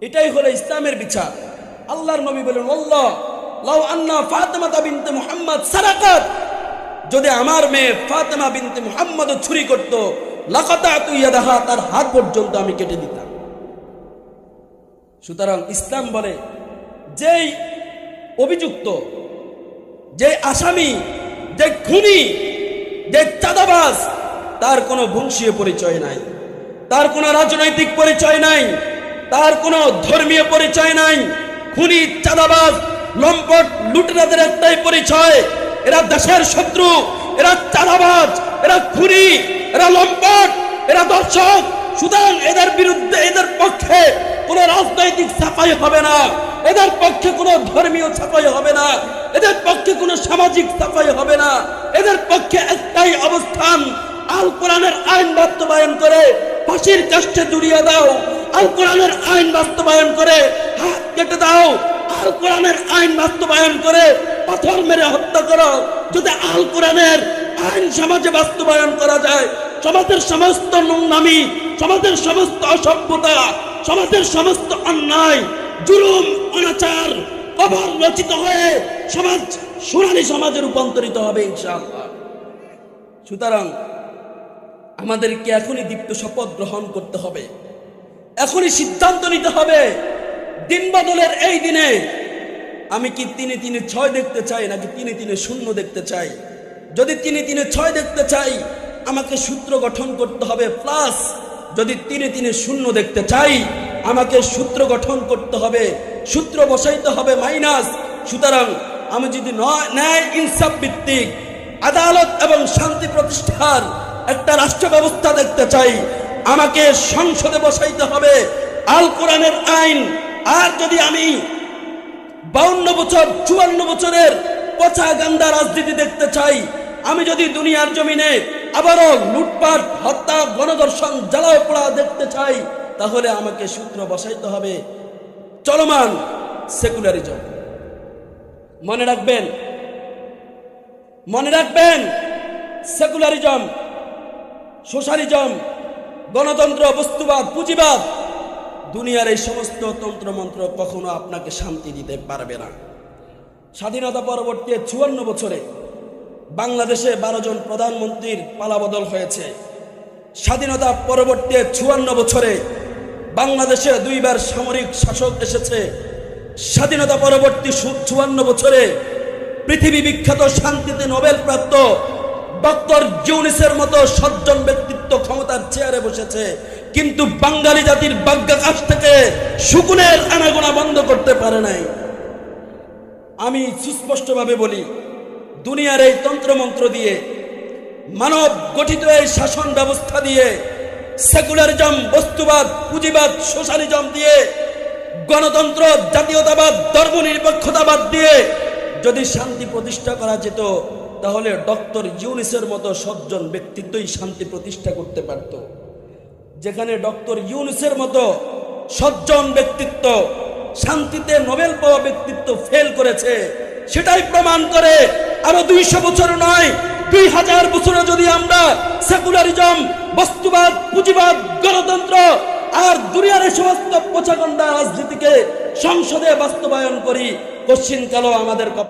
এটাই হলো ইসলামের বিচার। আল্লাহর নবী বলেন, আল্লাহ লাউ আন্না ফাতেমা বিনতে মুহাম্মদ সারাকাত, যদি আমার মেয়ে ফাতেমা বিনতে মুহাম্মদ চুরি করত, লাকাতাতু ইয়াদাহা, তার হাত পর্যন্ত আমি কেটে দিতাম। সুতরাং ইসলাম বলে, যেই অভিযুক্ত, যে আসামি, যে খুনি, যে চাঁদাবাজ, তার কোনো বংশীয় পরিচয় নাই, তার কোনো রাজনৈতিক পরিচয় নাই, তার কোনো ধর্মীয় পরিচয় নাই। খুনি, চাঁদাবাজ, লম্পট, লুটেরাদের একটাই পরিচয়, এরা দেশের শত্রু, এরা চাঁদাবাজ, এরা খুনি, এরা লম্পট, এরা দর্শক। সুতরাং এদের বিরুদ্ধে, এদের পক্ষে কোনো রাজনৈতিক ছাপাই হবে না, এদের পক্ষে কোনো ধর্মীয় ছাপাই হবে না, এদের পক্ষে কোনো সামাজিক ছাপাই হবে না। এদের পক্ষে একটাই অবস্থান, আল কোরআনের আইন বাস্তবায়ন করে ফাঁসির কাষ্ঠে জুড়িয়ে দাও, আল কোরআনের আইন বাস্তবায়ন করে হাত কেটে দাও, আল কোরআনের আইন বাস্তবায়ন করে পাথর মেরে হত্যা করো। যদি আল কোরআনের আইন সমাজে বাস্তবায়ন করা যায়, সমাজের সমস্ত নোংরামি, সমাজের সমস্ত অসভ্যতা, সমাজের সমস্ত অন্যায়, জুলুম, অনাচার কবর রচিত হয়ে সমাজ সোনালী সমাজে রূপান্তরিত হবে ইনশাআল্লাহ। সুতরাং আমাদেরকে এখনই দীপ্ত শপথ গ্রহণ করতে হবে, এখনই সিদ্ধান্ত নিতে হবে। দিন বদলের এই দিনে আমি কি 3-3-6 দেখতে চাই, নাকি 3-3-0 দেখতে চাই? যদি 3-3-6 দেখতে চাই, আমাকে সূত্র গঠন করতে হবে প্লাস। যদি 3-3-0 দেখতে চাই, আমাকে সূত্র গঠন করতে হবে, সূত্র বসাইতে হবে মাইনাস। সুতরাং আমি যদি ন্যায় ইনসাফ ভিত্তিক আদালত এবং শান্তি প্রতিষ্ঠার একটা রাষ্ট্র ব্যবস্থা দেখতে চাই, আমাকে সংসদে বসাইতে হবে আল কোরআনের আইন। আর যদি আমি 52 বছর 54 বছরের পচা গান্দা রাজনীতি দেখতে চাই, আমি যদি দুনিয়ার জমিনে আবারও লুটপাট, হত্যা, গণধর্ষণ, জ্বালাও পোড়া দেখতে চাই, তাহলে আমাকে সূত্র বসাইতে হবে চলমান সেকুলারিজম। মনে রাখবেন, মনে রাখবেন, সেকুলারিজম, সোশ্যালিজম, গণতন্ত্র, বস্তুবাদ, পুঁজিবাদ, দুনিয়ার এই সমস্ত তন্ত্রমন্ত্র কখনো আপনাকে শান্তি দিতে পারবে না। স্বাধীনতা পরবর্তী 54 বছরে বাংলাদেশে 12 জন প্রধানমন্ত্রীর পালাবদল হয়েছে। স্বাধীনতা পরবর্তী 54 বছরে বাংলাদেশে 2 বার সামরিক শাসক এসেছে। স্বাধীনতা পরবর্তী 54 বছরে পৃথিবী বিখ্যাত শান্তিতে নোবেল প্রাপ্ত ডক্টর ইউনূসের মতো সজ্জন ব্যক্তিত্ব ক্ষমতার চেয়ারে বসেছে, কিন্তু বাঙালি জাতির ভাগ্যাকাশ থেকে শকুনের আনাগোনা বন্ধ করতে পারে নাই। আমি সুস্পষ্টভাবে বলি, দুনিয়ার এই তন্ত্রমন্ত্র দিয়ে, মানব গঠিত এই শাসন ব্যবস্থা দিয়ে, সেকুলারিজম, বস্তুবাদ, পুঁজিবাদ, সোশ্যালিজম দিয়ে, গণতন্ত্র, জাতীয়তাবাদ, ধর্মনিরপেক্ষতাবাদ দিয়ে যদি শান্তি প্রতিষ্ঠা করা যেত, তাহলে ডক্টর ইউনূসের মতো সজ্জন ব্যক্তিত্বই শান্তি প্রতিষ্ঠা করতে পারত। যেখানে ডক্টর ইউনূসের মতো সজ্জন ব্যক্তিত্ব, শান্তিতে নোবেল পাওয়া ব্যক্তিত্ব ফেল করেছে, সেটাই প্রমাণ করে আরো 200 বছর নয়, 2000 বছরে যদি আমরা সেকুলারিজম, বস্তুবাদ, পুঁজিবাদ, গণতন্ত্র আর দুনিয়ার সমস্ত পচাগন্ডা রাজনীতিকে সংসদে বাস্তবায়ন করি, কশ্চিনকালও আমাদের